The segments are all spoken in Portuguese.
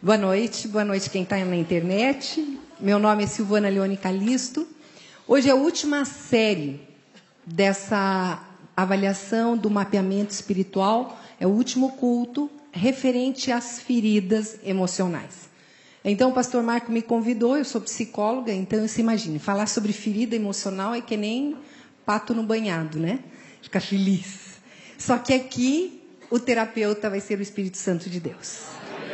Boa noite quem está na internet. Meu nome é Silvana Leone Calisto. Hoje é a última série dessa avaliação do mapeamento espiritual, é o último culto referente às feridas emocionais. Então o pastor Marco me convidou, eu sou psicóloga, então você imagine, falar sobre ferida emocional é que nem pato no banhado, né? Fica feliz. Só que aqui o terapeuta vai ser o Espírito Santo de Deus.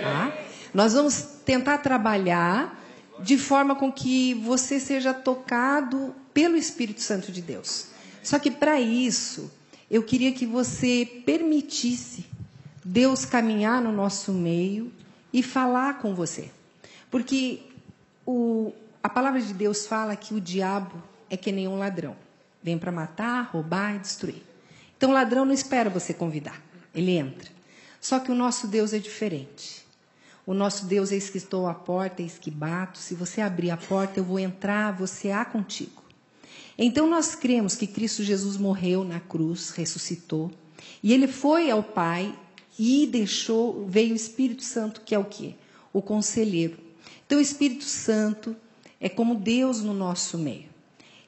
Tá? Nós vamos tentar trabalhar de forma com que você seja tocado pelo Espírito Santo de Deus. Só que para isso, eu queria que você permitisse Deus caminhar no nosso meio e falar com você. Porque a palavra de Deus fala que o diabo é que nem um ladrão. Vem para matar, roubar e destruir. Então o ladrão não espera você convidar, ele entra. Só que o nosso Deus é diferente. O nosso Deus é eis que estou à porta, eis que bato. Se você abrir a porta, eu vou entrar, você há contigo. Então nós cremos que Cristo Jesus morreu na cruz, ressuscitou. E ele foi ao Pai e veio o Espírito Santo, que é o quê? O conselheiro. Então o Espírito Santo é como Deus no nosso meio.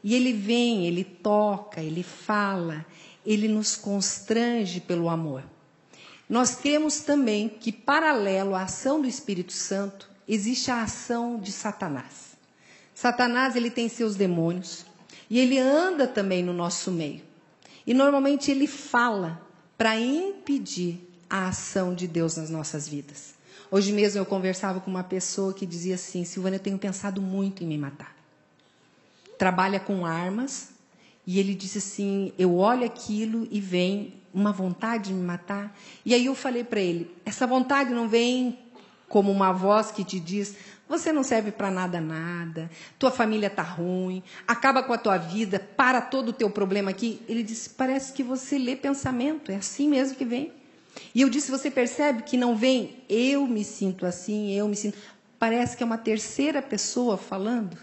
E ele vem, ele toca, ele fala, ele nos constrange pelo amor. Nós cremos também que, paralelo à ação do Espírito Santo, existe a ação de Satanás. Satanás, ele tem seus demônios e ele anda também no nosso meio. E normalmente ele fala para impedir a ação de Deus nas nossas vidas. Hoje mesmo eu conversava com uma pessoa que dizia assim: Silvana, eu tenho pensado muito em me matar. Trabalha com armas e ele disse assim, eu olho aquilo e vem uma vontade de me matar. E aí eu falei para ele, essa vontade não vem como uma voz que te diz, você não serve para nada, tua família está ruim, acaba com a tua vida, para todo o teu problema aqui. Ele disse, parece que você lê pensamento, é assim mesmo que vem. E eu disse, você percebe que não vem, eu me sinto assim, parece que é uma terceira pessoa falando.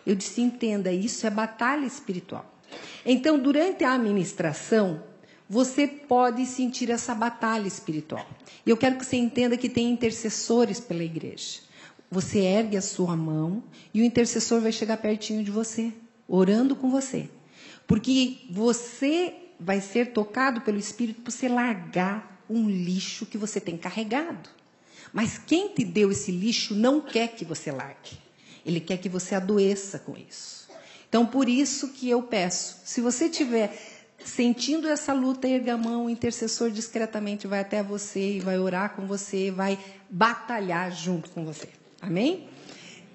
Eu disse, entenda, isso é batalha espiritual. Então, durante a administração, você pode sentir essa batalha espiritual. E eu quero que você entenda que tem intercessores pela igreja. Você ergue a sua mão e o intercessor vai chegar pertinho de você, orando com você. Porque você vai ser tocado pelo Espírito para você largar um lixo que você tem carregado. Mas quem te deu esse lixo não quer que você largue. Ele quer que você adoeça com isso. Então, por isso que eu peço, se você estiver sentindo essa luta, erga a mão, o intercessor discretamente vai até você e vai orar com você, vai batalhar junto com você. Amém?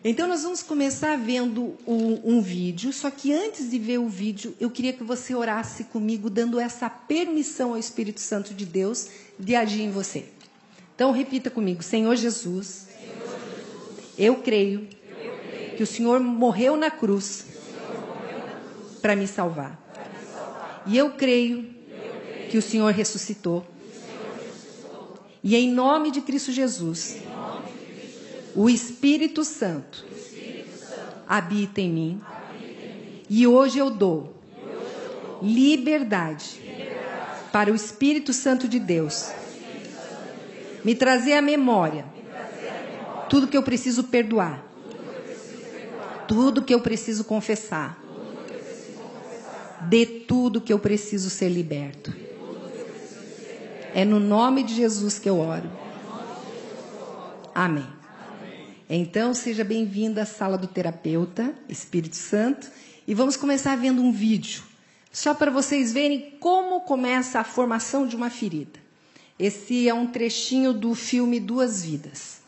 Então, nós vamos começar vendo um vídeo, só que antes de ver o vídeo, eu queria que você orasse comigo, dando essa permissão ao Espírito Santo de Deus de agir em você. Então, repita comigo, Senhor Jesus, eu creio que o Senhor morreu na cruz para me salvar. E eu creio que o Senhor ressuscitou. E em nome de Cristo Jesus, o Espírito Santo habita em mim. E hoje eu dou liberdade para o Espírito Santo de Deus me trazer à memória tudo que eu preciso perdoar, tudo que eu preciso confessar, de tudo que eu preciso ser liberto. É no nome de Jesus que eu oro. Amém. Então, seja bem-vinda à sala do terapeuta, Espírito Santo. E vamos começar vendo um vídeo, só para vocês verem como começa a formação de uma ferida. Esse é um trechinho do filme Duas Vidas.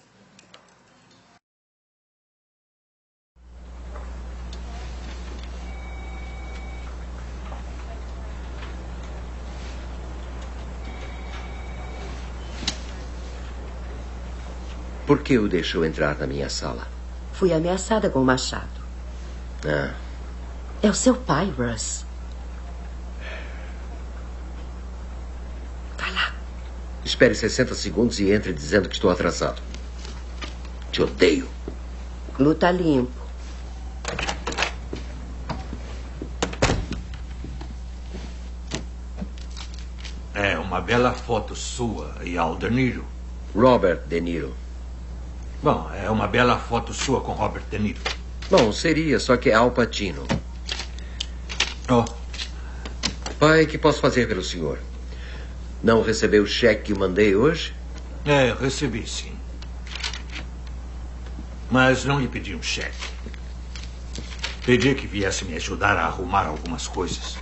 Por que o deixou entrar na minha sala? Fui ameaçada com o machado. Ah. É o seu pai, Russ. Vai lá. Espere 60 segundos e entre dizendo que estou atrasado. Te odeio. Luta limpo. É uma bela foto sua e Al De Niro. Robert De Niro. Bom, é uma bela foto sua com Robert De Niro. Bom, seria, só que é Al Pacino. Oh, Pai, o que posso fazer pelo senhor? Não recebeu o cheque que mandei hoje? recebi sim. Mas não lhe pedi um cheque. Pedi que viesse me ajudar a arrumar algumas coisas.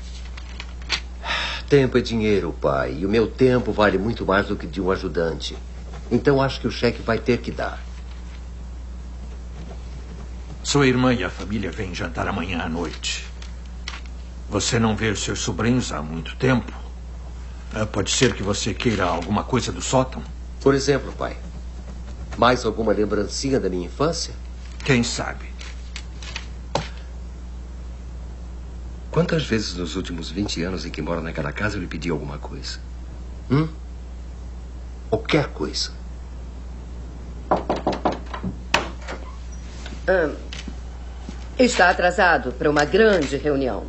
Tempo é dinheiro, pai. E o meu tempo vale muito mais do que de um ajudante. Então acho que o cheque vai ter que dar. Sua irmã e a família vêm jantar amanhã à noite. Você não vê os seus sobrinhos há muito tempo. Pode ser que você queira alguma coisa do sótão? Por exemplo, pai. Mais alguma lembrancinha da minha infância? Quem sabe? Quantas vezes nos últimos 20 anos em que moro naquela casa eu lhe pedi alguma coisa? Qualquer coisa. Está atrasado para uma grande reunião.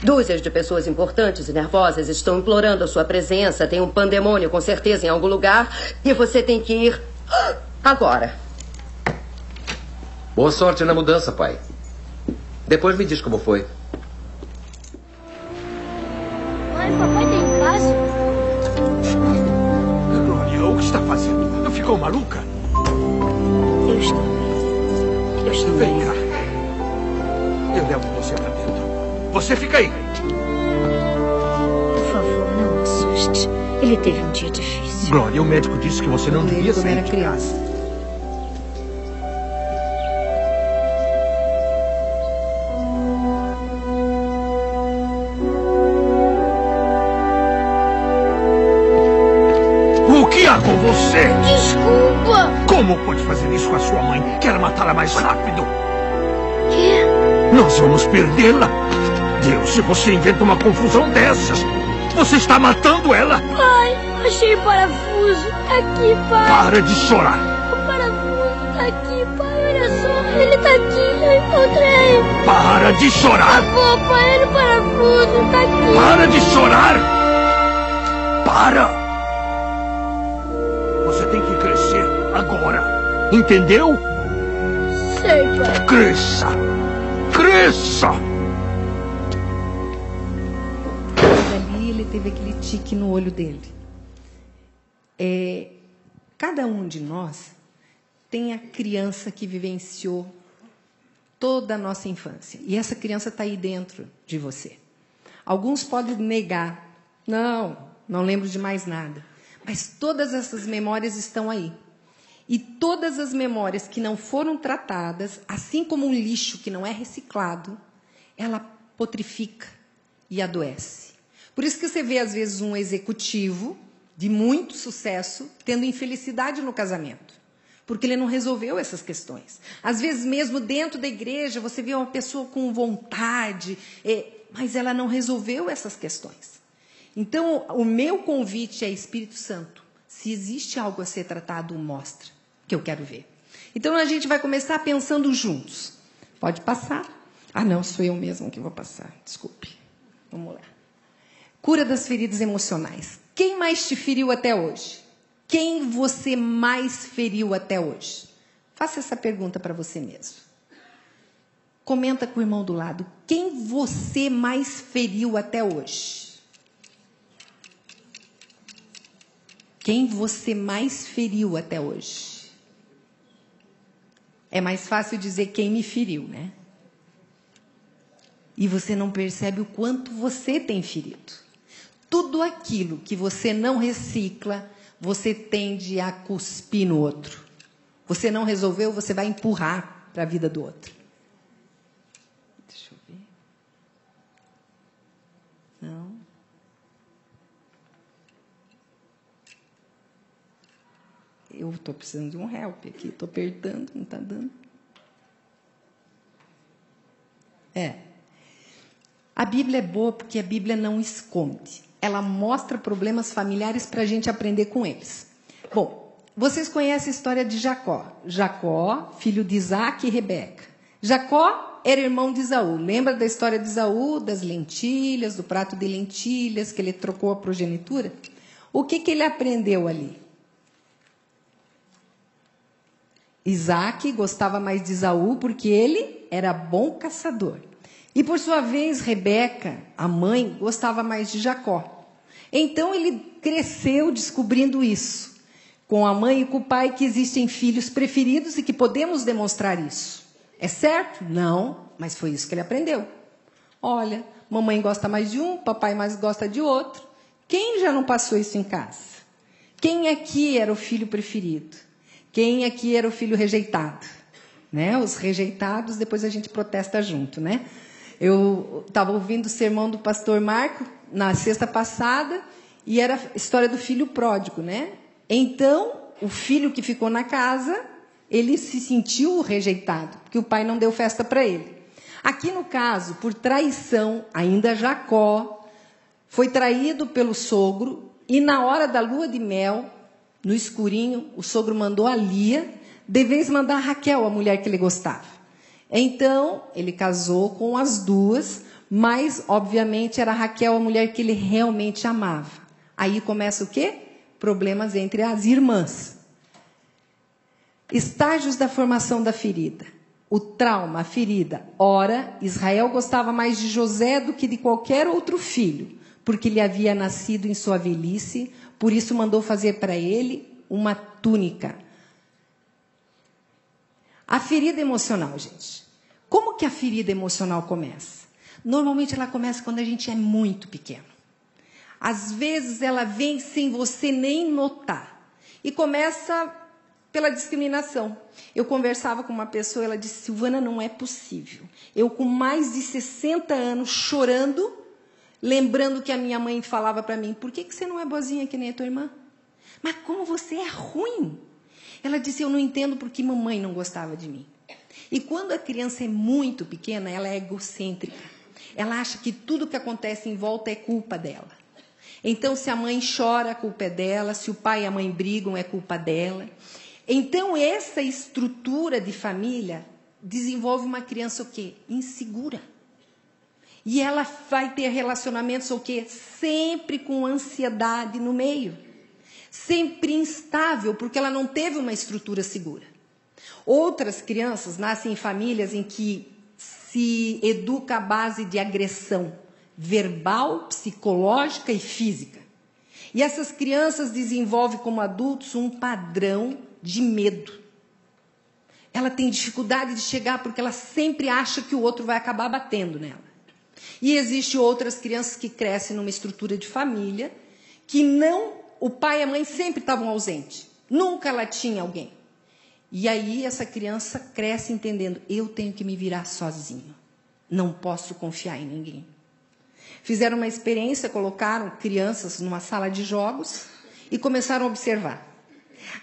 Dúzias de pessoas importantes e nervosas estão implorando a sua presença. Tem um pandemônio, com certeza, em algum lugar. E você tem que ir agora. Boa sorte na mudança, pai. Depois me diz como foi. Mãe, papai tá em casa? Glória, o que está fazendo? Não ficou maluca? Eu estou bem. Eu estou Vem bem. cá. Eu levo você pra dentro. Você fica aí. Por favor, não o assuste. Ele teve um dia difícil. Glória, o médico disse que você não devia Quando sair era de criança. casa. O que há com você? Desculpa! Como pode fazer isso com a sua mãe? Quer matá-la mais rápido? Quê? Nós vamos perdê-la. Deus, se você inventa uma confusão dessas, você está matando ela. Pai, achei o parafuso. Tá aqui, pai. Para de chorar. O parafuso tá aqui, pai. Olha só. Ele tá aqui. Eu encontrei. Para de chorar. Pô, pai, olha o parafuso. Tá aqui. Para de chorar. Para. Você tem que crescer agora. Entendeu? Sei, pai. Cresça. Cresça. Ali ele teve aquele tique no olho dele. Cada um de nós tem a criança que vivenciou toda a nossa infância. E essa criança está aí dentro de você. Alguns podem negar. Não lembro de mais nada. Mas todas essas memórias estão aí. E todas as memórias que não foram tratadas, assim como um lixo que não é reciclado, ela potrifica e adoece. Por isso que você vê, às vezes, um executivo de muito sucesso tendo infelicidade no casamento. Porque ele não resolveu essas questões. Às vezes, mesmo dentro da igreja, você vê uma pessoa com vontade, mas ela não resolveu essas questões. Então, o meu convite é Espírito Santo. Se existe algo a ser tratado, mostra, que eu quero ver. Então, a gente vai começar pensando juntos. Pode passar? Não, sou eu mesmo que vou passar. Desculpe. Vamos lá. Cura das feridas emocionais. Quem mais te feriu até hoje? Quem você mais feriu até hoje? Faça essa pergunta para você mesmo. Comenta com o irmão do lado. Quem você mais feriu até hoje? Quem você mais feriu até hoje? É mais fácil dizer quem me feriu, né? E você não percebe o quanto você tem ferido. Tudo aquilo que você não recicla, você tende a cuspir no outro. Você não resolveu, você vai empurrar para a vida do outro. Deixa eu ver. Não. Eu estou precisando de um help aqui. Estou apertando, não está dando. A Bíblia é boa porque a Bíblia não esconde. Ela mostra problemas familiares para a gente aprender com eles. Bom, vocês conhecem a história de Jacó. Jacó, filho de Isaac e Rebeca. Jacó era irmão de Esaú. Lembra da história de Esaú, das lentilhas, do prato de lentilhas, que ele trocou a progenitura? O que ele aprendeu ali? Isaac gostava mais de Esaú porque ele era bom caçador. E, por sua vez, Rebeca, a mãe, gostava mais de Jacó. Então, ele cresceu descobrindo isso, com a mãe e com o pai, que existem filhos preferidos e que podemos demonstrar isso. É certo? Não, mas foi isso que ele aprendeu. Olha, mamãe gosta mais de um, papai mais gosta de outro. Quem já não passou isso em casa? Quem aqui era o filho preferido? Quem aqui era o filho rejeitado? Né? Os rejeitados, depois a gente protesta junto, né? Eu estava ouvindo o sermão do pastor Marco na sexta passada e era a história do filho pródigo, né? Então, o filho que ficou na casa, ele se sentiu rejeitado, porque o pai não deu festa para ele. Aqui no caso, por traição, ainda Jacó foi traído pelo sogro e na hora da lua de mel, no escurinho, o sogro mandou a Lia, de vez mandar a Raquel, a mulher que ele gostava. Então, ele casou com as duas, mas, obviamente, era Raquel a mulher que ele realmente amava. Aí começa o quê? Problemas entre as irmãs. Estágios da formação da ferida. O trauma, a ferida. Ora, Israel gostava mais de José do que de qualquer outro filho, porque ele havia nascido em sua velhice, por isso mandou fazer para ele uma túnica. A ferida emocional, gente. Como que a ferida emocional começa? Normalmente ela começa quando a gente é muito pequeno. Às vezes ela vem sem você nem notar. E começa pela discriminação. Eu conversava com uma pessoa, ela disse, Silvana, não é possível. Eu com mais de 60 anos chorando, lembrando que a minha mãe falava para mim, por que você não é boazinha que nem a tua irmã? Mas como você é ruim? Ela disse, eu não entendo porque mamãe não gostava de mim. E quando a criança é muito pequena, ela é egocêntrica. Ela acha que tudo que acontece em volta é culpa dela. Então, se a mãe chora, a culpa é dela. Se o pai e a mãe brigam, é culpa dela. Então, essa estrutura de família desenvolve uma criança o quê? Insegura. E ela vai ter relacionamentos o quê? Sempre com ansiedade no meio. Sempre instável, porque ela não teve uma estrutura segura. Outras crianças nascem em famílias em que se educa à base de agressão verbal, psicológica e física. E essas crianças desenvolvem como adultos um padrão de medo. Ela tem dificuldade de chegar porque ela sempre acha que o outro vai acabar batendo nela. E existem outras crianças que crescem numa estrutura de família que não, o pai e a mãe sempre estavam ausentes. Nunca ela tinha alguém. E aí essa criança cresce entendendo, eu tenho que me virar sozinho. Não posso confiar em ninguém. Fizeram uma experiência, colocaram crianças numa sala de jogos e começaram a observar.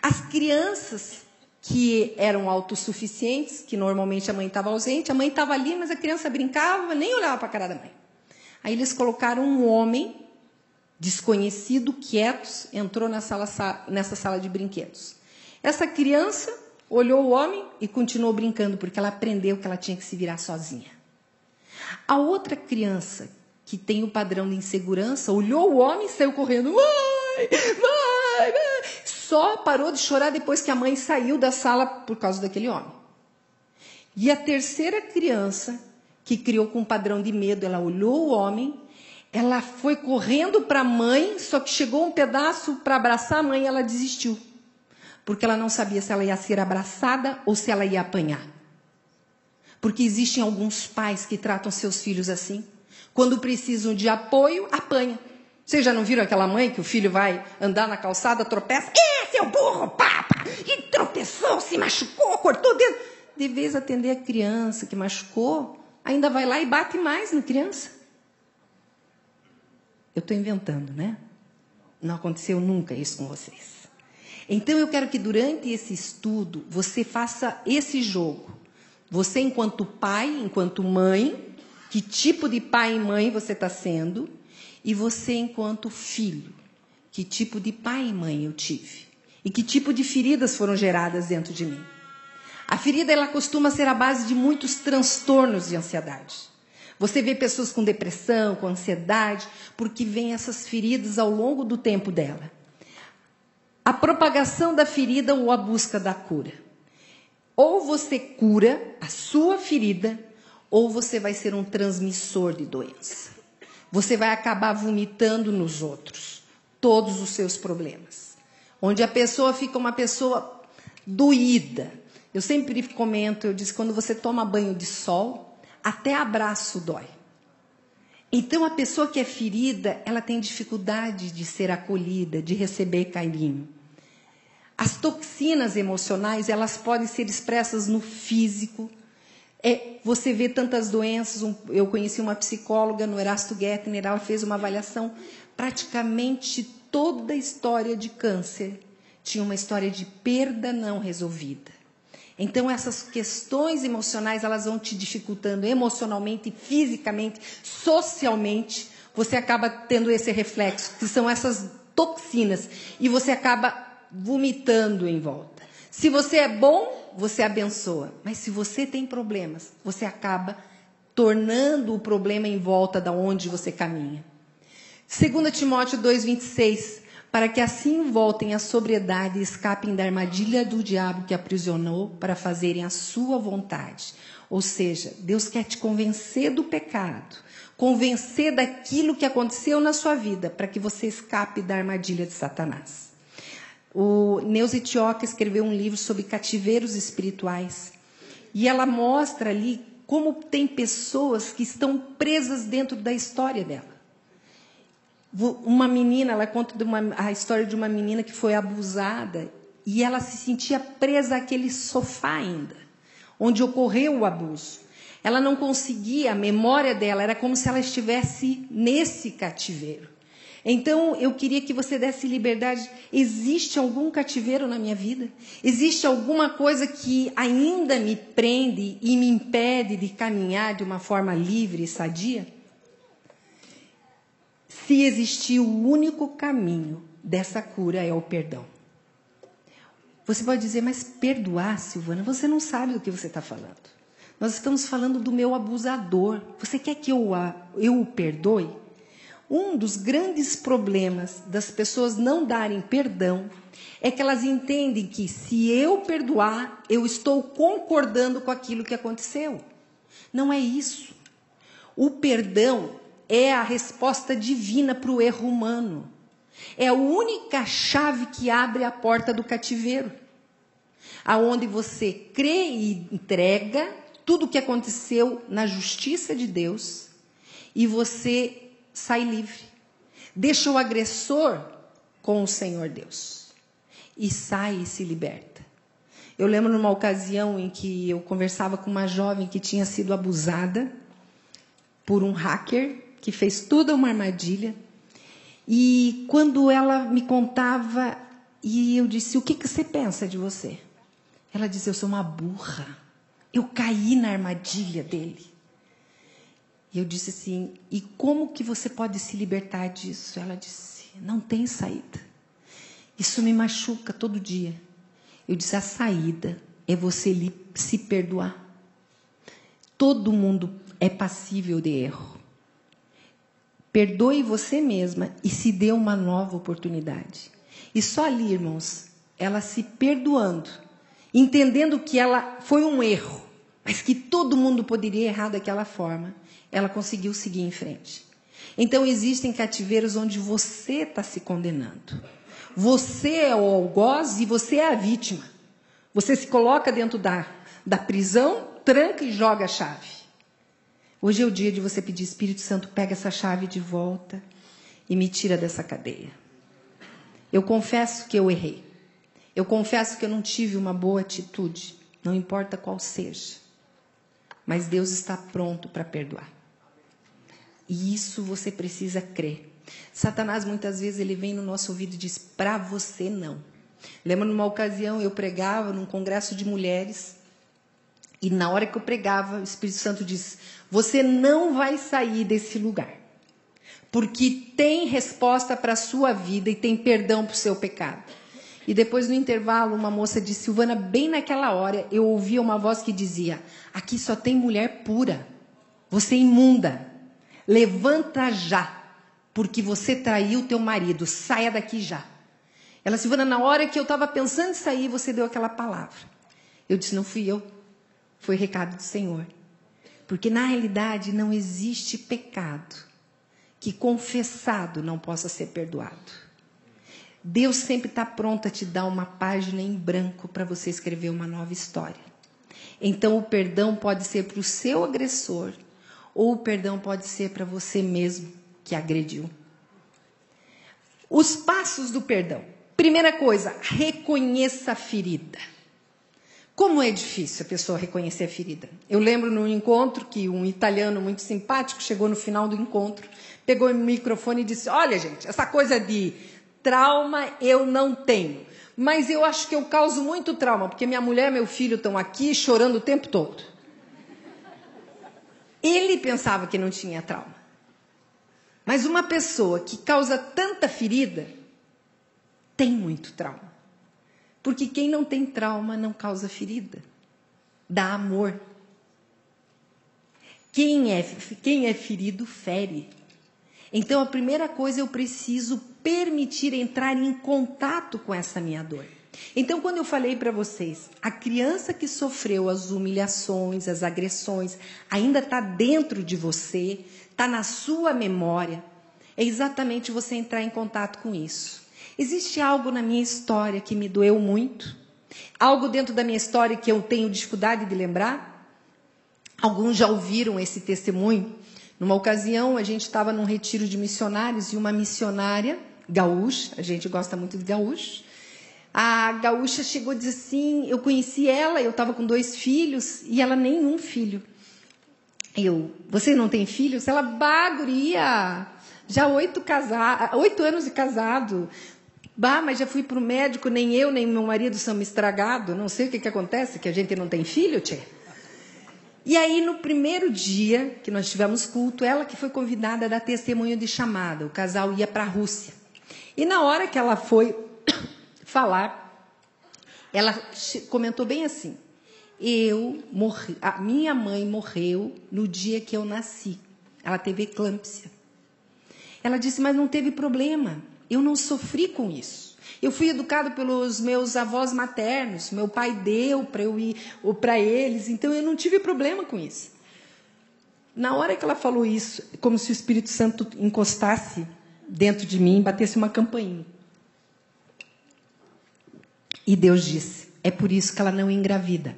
As crianças que eram autossuficientes, que normalmente a mãe estava ausente, a mãe estava ali, mas a criança brincava, nem olhava para a cara da mãe. Aí eles colocaram um homem desconhecido, quieto, entrou nessa sala de brinquedos. Essa criança olhou o homem e continuou brincando, porque ela aprendeu que ela tinha que se virar sozinha. A outra criança, que tem o padrão de insegurança, olhou o homem e saiu correndo. Mãe, mãe, mãe. Só parou de chorar depois que a mãe saiu da sala por causa daquele homem. E a terceira criança, que criou com um padrão de medo, ela olhou o homem, ela foi correndo para a mãe, só que chegou um pedaço para abraçar a mãe e ela desistiu. Porque ela não sabia se ela ia ser abraçada ou se ela ia apanhar. Porque existem alguns pais que tratam seus filhos assim. Quando precisam de apoio, apanha. Vocês já não viram aquela mãe que o filho vai andar na calçada, tropeça? Seu burro, papa! E tropeçou, se machucou, cortou o dedo. De vez atender a criança que machucou, ainda vai lá e bate mais na criança. Eu estou inventando, né? Não aconteceu nunca isso com vocês. Então, eu quero que durante esse estudo, você faça esse jogo. Você, enquanto pai, enquanto mãe, que tipo de pai e mãe você está sendo, e você, enquanto filho, que tipo de pai e mãe eu tive, e que tipo de feridas foram geradas dentro de mim. A ferida, ela costuma ser a base de muitos transtornos de ansiedade. Você vê pessoas com depressão, com ansiedade, porque vêm essas feridas ao longo do tempo dela. A propagação da ferida ou a busca da cura. Ou você cura a sua ferida, ou você vai ser um transmissor de doença. Você vai acabar vomitando nos outros todos os seus problemas. Onde a pessoa fica uma pessoa doída. Eu sempre comento, eu disse, quando você toma banho de sol, até abraço dói. Então, a pessoa que é ferida, ela tem dificuldade de ser acolhida, de receber carinho. As toxinas emocionais, elas podem ser expressas no físico. Você vê tantas doenças. Eu conheci uma psicóloga no Erasto Gettner, ela fez uma avaliação. Praticamente toda a história de câncer tinha uma história de perda não resolvida. Então, essas questões emocionais, elas vão te dificultando emocionalmente, fisicamente, socialmente. Você acaba tendo esse reflexo, que são essas toxinas. E você acaba vomitando em volta. Se você é bom, você abençoa. Mas se você tem problemas, você acaba tornando o problema em volta da onde você caminha. 2 Timóteo 2,26. Para que assim voltem à sobriedade e escapem da armadilha do diabo que aprisionou para fazerem a sua vontade. Ou seja, Deus quer te convencer do pecado, convencer daquilo que aconteceu na sua vida, para que você escape da armadilha de Satanás. O Neuza Tioca escreveu um livro sobre cativeiros espirituais. E ela mostra ali como tem pessoas que estão presas dentro da história dela. Uma menina, ela conta a história de uma menina que foi abusada e ela se sentia presa àquele sofá ainda, onde ocorreu o abuso. Ela não conseguia, a memória dela era como se ela estivesse nesse cativeiro. Então, eu queria que você desse liberdade. Existe algum cativeiro na minha vida? Existe alguma coisa que ainda me prende e me impede de caminhar de uma forma livre e sadia? Se existir, o único caminho dessa cura é o perdão. Você pode dizer, mas perdoar, Silvana, você não sabe do que você está falando. Nós estamos falando do meu abusador. Você quer que eu o perdoe? Um dos grandes problemas das pessoas não darem perdão é que elas entendem que se eu perdoar, eu estou concordando com aquilo que aconteceu. Não é isso. O perdão é a resposta divina para o erro humano. É a única chave que abre a porta do cativeiro. Aonde você crê e entrega tudo o que aconteceu na justiça de Deus e você sai livre. Deixa o agressor com o Senhor Deus. E sai e se liberta. Eu lembro numa ocasião em que eu conversava com uma jovem que tinha sido abusada por um hacker, que fez toda uma armadilha. E quando ela me contava, e eu disse, o que você pensa de você? Ela disse, eu sou uma burra. Eu caí na armadilha dele. E eu disse assim, e como que você pode se libertar disso? Ela disse, não tem saída. Isso me machuca todo dia. Eu disse, a saída é você se perdoar. Todo mundo é passível de erro. Perdoe você mesma e se dê uma nova oportunidade. E só ali, irmãos, ela se perdoando, entendendo que ela foi um erro, mas que todo mundo poderia errar daquela forma, ela conseguiu seguir em frente. Então, existem cativeiros onde você está se condenando. Você é o algoz e você é a vítima. Você se coloca dentro da prisão, tranca e joga a chave. Hoje é o dia de você pedir, Espírito Santo, pega essa chave de volta e me tira dessa cadeia. Eu confesso que eu errei. Eu confesso que eu não tive uma boa atitude, não importa qual seja. Mas Deus está pronto para perdoar. E isso você precisa crer. Satanás, muitas vezes, ele vem no nosso ouvido e diz, para você não. Lembro numa ocasião, eu pregava num congresso de mulheres, e na hora que eu pregava, o Espírito Santo disse, você não vai sair desse lugar, porque tem resposta para a sua vida e tem perdão para o seu pecado. E depois, no intervalo, uma moça disse, Silvana, bem naquela hora, eu ouvia uma voz que dizia, aqui só tem mulher pura, você é imunda, levanta já, porque você traiu teu marido, saia daqui já. Ela, Silvana, na hora que eu estava pensando em sair, você deu aquela palavra. Eu disse, não fui eu. Foi recado do Senhor. Porque, na realidade, não existe pecado que confessado não possa ser perdoado. Deus sempre está pronto a te dar uma página em branco para você escrever uma nova história. Então, o perdão pode ser para o seu agressor, ou o perdão pode ser para você mesmo que agrediu. Os passos do perdão. Primeira coisa, reconheça a ferida. Como é difícil a pessoa reconhecer a ferida. Eu lembro num encontro que um italiano muito simpático chegou no final do encontro, pegou o microfone e disse, olha gente, essa coisa de trauma eu não tenho, mas eu acho que eu causo muito trauma, porque minha mulher e meu filho estão aqui chorando o tempo todo. Ele pensava que não tinha trauma. Mas uma pessoa que causa tanta ferida, tem muito trauma. Porque quem não tem trauma não causa ferida. Dá amor. Quem é ferido, fere. Então, a primeira coisa, eu preciso permitir entrar em contato com essa minha dor. Então, quando eu falei para vocês, a criança que sofreu as humilhações, as agressões, ainda está dentro de você, está na sua memória, é exatamente você entrar em contato com isso. Existe algo na minha história que me doeu muito? Algo dentro da minha história que eu tenho dificuldade de lembrar? Alguns já ouviram esse testemunho? Numa ocasião, a gente estava num retiro de missionários e uma missionária gaúcha, a gente gosta muito de gaúcho, a gaúcha chegou e disse assim, eu conheci ela, eu estava com 2 filhos e ela nenhum filho. Você não tem filhos? Ela, guria, já 8 anos de casado. Mas já fui para o médico, nem eu, nem meu marido somos estragados, não sei o que acontece, que a gente não tem filho, tchê. E aí, no primeiro dia que nós tivemos culto, ela que foi convidada a dar testemunho de chamada, o casal ia para a Rússia. E na hora que ela foi falar, ela comentou bem assim, a minha mãe morreu no dia que eu nasci, ela teve eclâmpsia. Ela disse, mas não teve problema. Eu não sofri com isso. Eu fui educado pelos meus avós maternos. Meu pai deu para eu ir para eles. Então, eu não tive problema com isso. Na hora que ela falou isso, como se o Espírito Santo encostasse dentro de mim, batesse uma campainha. E Deus disse, é por isso que ela não engravida.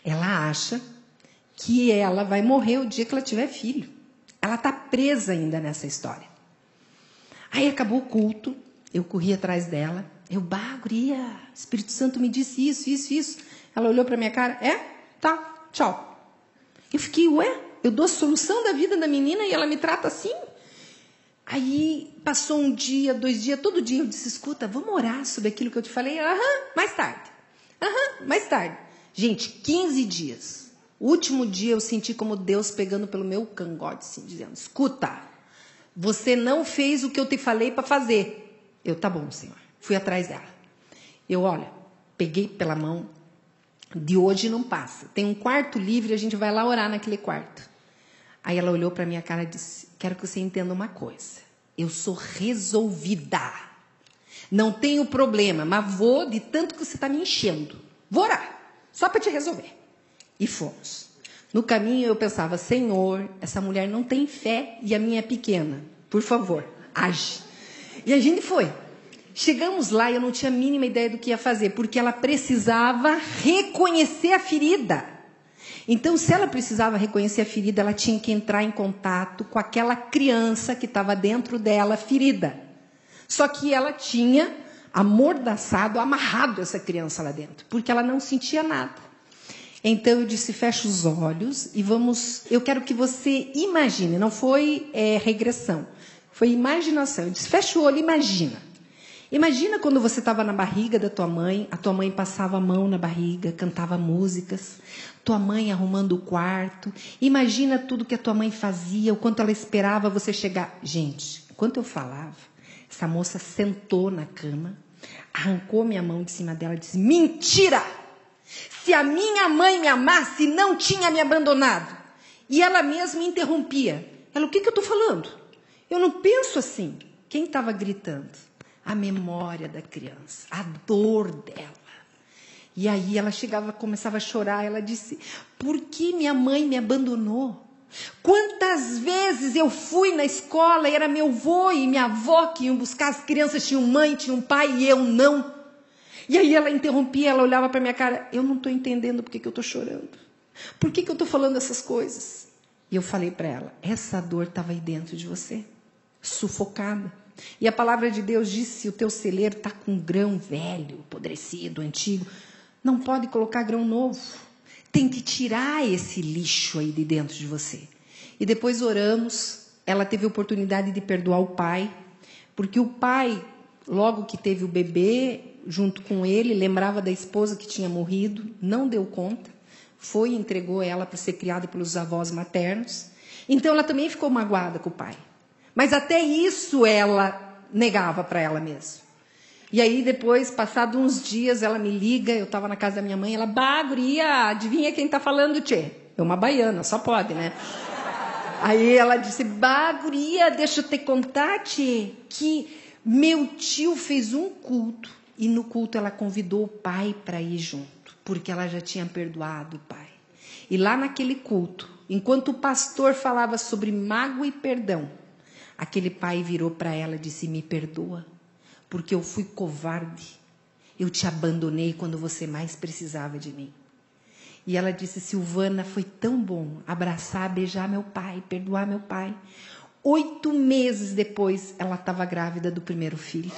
Ela acha que ela vai morrer o dia que ela tiver filho. Ela está presa ainda nessa história. Aí acabou o culto, eu corri atrás dela. Guria, Espírito Santo me disse isso. Ela olhou para minha cara, tá, tchau. Eu fiquei, eu dou a solução da vida da menina e ela me trata assim? Aí passou 1 dia, 2 dias, todo dia eu disse, escuta, vamos orar sobre aquilo que eu te falei? Mais tarde. Gente, 15 dias. O último dia eu senti como Deus pegando pelo meu cangote, assim, dizendo, escuta, você não fez o que eu te falei para fazer. Tá bom, Senhor. Fui atrás dela. Peguei pela mão. De hoje não passa. Tem um quarto livre, a gente vai lá orar naquele quarto. Aí ela olhou para minha cara e disse, quero que você entenda uma coisa. Eu sou resolvida. Não tenho problema, mas vou de tanto que você está me enchendo. Vou orar, só para te resolver. E fomos. No caminho eu pensava, Senhor, essa mulher não tem fé e a minha é pequena. Por favor, age. E a gente foi. Chegamos lá e eu não tinha a mínima ideia do que ia fazer, porque ela precisava reconhecer a ferida. Então, se ela precisava reconhecer a ferida, ela tinha que entrar em contato com aquela criança que estava dentro dela, ferida. Só que ela tinha amordaçado, amarrado essa criança lá dentro, porque ela não sentia nada. Então, eu disse, fecha os olhos e eu quero que você imagine, não foi regressão, foi imaginação. Eu disse, fecha o olho, imagina. Imagina quando você estava na barriga da tua mãe, a tua mãe passava a mão na barriga, cantava músicas, tua mãe arrumando o quarto. Imagina tudo que a tua mãe fazia, o quanto ela esperava você chegar. Gente, enquanto eu falava, essa moça sentou na cama, arrancou minha mão de cima dela e disse, mentira! Se a minha mãe me amasse, não tinha me abandonado. E ela mesma interrompia. Ela, o que eu estou falando? Eu não penso assim. Quem estava gritando? A memória da criança, a dor dela. E aí ela chegava, começava a chorar. Ela disse, por que minha mãe me abandonou? Quantas vezes eu fui na escola e era meu avô e minha avó que iam buscar, as crianças tinham mãe, tinham pai e eu não. E aí ela interrompia, ela olhava para minha cara, eu não estou entendendo por que eu estou chorando. Por que eu estou falando essas coisas? E eu falei para ela, essa dor estava aí dentro de você, sufocada. E a palavra de Deus disse, se o teu celeiro está com grão velho, apodrecido, antigo, não pode colocar grão novo. Tem que tirar esse lixo aí de dentro de você. E depois oramos, ela teve a oportunidade de perdoar o pai, porque o pai, logo que teve o bebê, junto com ele, lembrava da esposa que tinha morrido, não deu conta, foi e entregou ela para ser criada pelos avós maternos. Então ela também ficou magoada com o pai. Mas até isso ela negava para ela mesma. E aí depois, passados uns dias, ela me liga, eu estava na casa da minha mãe, ela, guria, adivinha quem está falando, tchê? É uma baiana, só pode, né? Aí ela disse, guria, deixa eu te contar, tchê, que meu tio fez um culto, e no culto ela convidou o pai para ir junto, porque ela já tinha perdoado o pai. E lá naquele culto, enquanto o pastor falava sobre mágoa e perdão, aquele pai virou para ela e disse, me perdoa, porque eu fui covarde. Eu te abandonei quando você mais precisava de mim. E ela disse, Silvana, foi tão bom abraçar, beijar meu pai, perdoar meu pai. 8 meses depois, ela estava grávida do primeiro filho.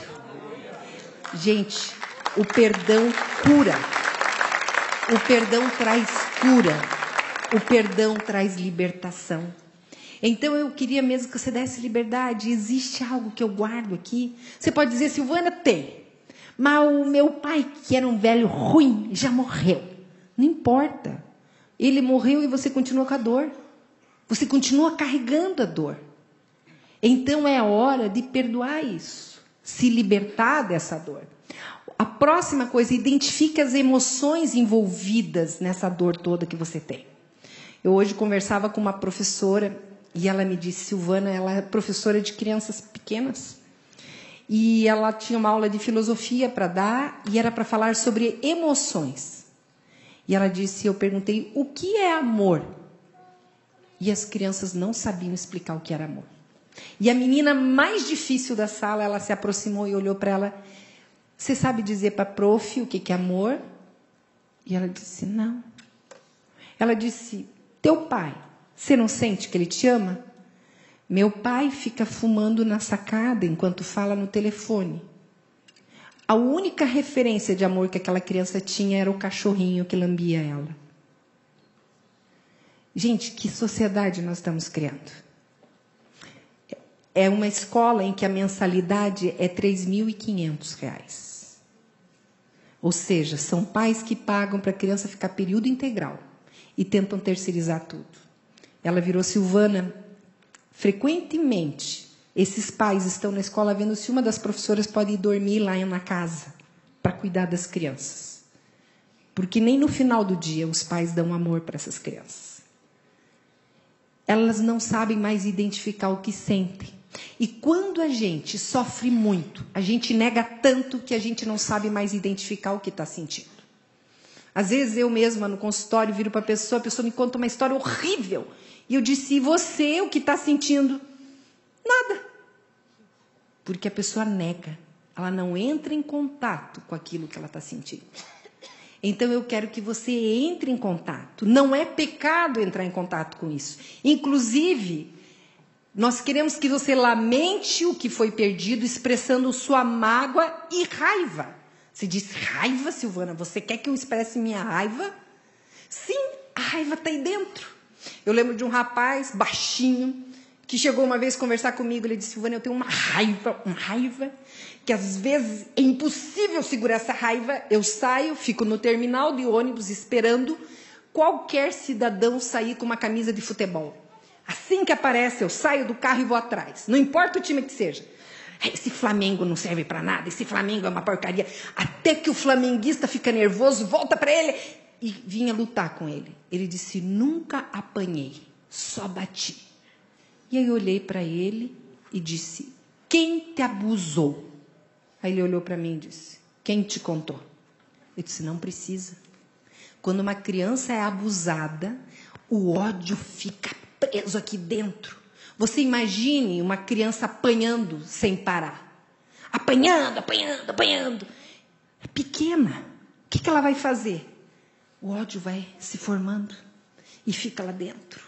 Gente, o perdão cura. O perdão traz cura. O perdão traz libertação. Então, eu queria mesmo que você desse liberdade. Existe algo que eu guardo aqui? Você pode dizer, Silvana, tem. Mas o meu pai, que era um velho ruim, já morreu. Não importa. Ele morreu e você continua com a dor. Você continua carregando a dor. Então, é a hora de perdoar isso. Se libertar dessa dor. A próxima coisa, identifique as emoções envolvidas nessa dor toda que você tem. Eu hoje conversava com uma professora e ela me disse, Silvana, ela é professora de crianças pequenas. E ela tinha uma aula de filosofia para dar e era para falar sobre emoções. E ela disse, eu perguntei, o que é amor? E as crianças não sabiam explicar o que era amor. E a menina mais difícil da sala, ela se aproximou e olhou para ela, você sabe dizer para a prof o que é amor? E ela disse, não. Ela disse, teu pai, você não sente que ele te ama? Meu pai fica fumando na sacada enquanto fala no telefone. A única referência de amor que aquela criança tinha era o cachorrinho que lambia ela. Gente, que sociedade nós estamos criando? É uma escola em que a mensalidade é R$ 3.500. Ou seja, são pais que pagam para a criança ficar período integral e tentam terceirizar tudo. Ela virou, Silvana, frequentemente esses pais estão na escola vendo se uma das professoras pode ir dormir lá na casa para cuidar das crianças. Porque nem no final do dia os pais dão amor para essas crianças. Elas não sabem mais identificar o que sentem. E quando a gente sofre muito, a gente nega tanto que a gente não sabe mais identificar o que está sentindo. Às vezes eu mesma no consultório viro para a pessoa me conta uma história horrível. E eu disse, e você, o que está sentindo? Nada. Porque a pessoa nega. Ela não entra em contato com aquilo que ela está sentindo. Então eu quero que você entre em contato. Não é pecado entrar em contato com isso. Inclusive, nós queremos que você lamente o que foi perdido, expressando sua mágoa e raiva. Você diz, raiva, Silvana? Você quer que eu expresse minha raiva? Sim, a raiva está aí dentro. Eu lembro de um rapaz baixinho, que chegou uma vez conversar comigo. Ele disse, Silvana, eu tenho uma raiva, que às vezes é impossível segurar essa raiva. Eu saio, fico no terminal de ônibus esperando qualquer cidadão sair com uma camisa de futebol. Assim que aparece, eu saio do carro e vou atrás. Não importa o time que seja. Esse Flamengo não serve para nada, esse Flamengo é uma porcaria. Até que o flamenguista fica nervoso, volta para ele e vinha lutar com ele. Ele disse, nunca apanhei, só bati. E aí eu olhei para ele e disse, quem te abusou? Aí ele olhou para mim e disse, quem te contou? Eu disse, não precisa. Quando uma criança é abusada, o ódio fica preso aqui dentro. Você imagine uma criança apanhando sem parar. Apanhando, apanhando, apanhando. É pequena. O que ela vai fazer? O ódio vai se formando e fica lá dentro.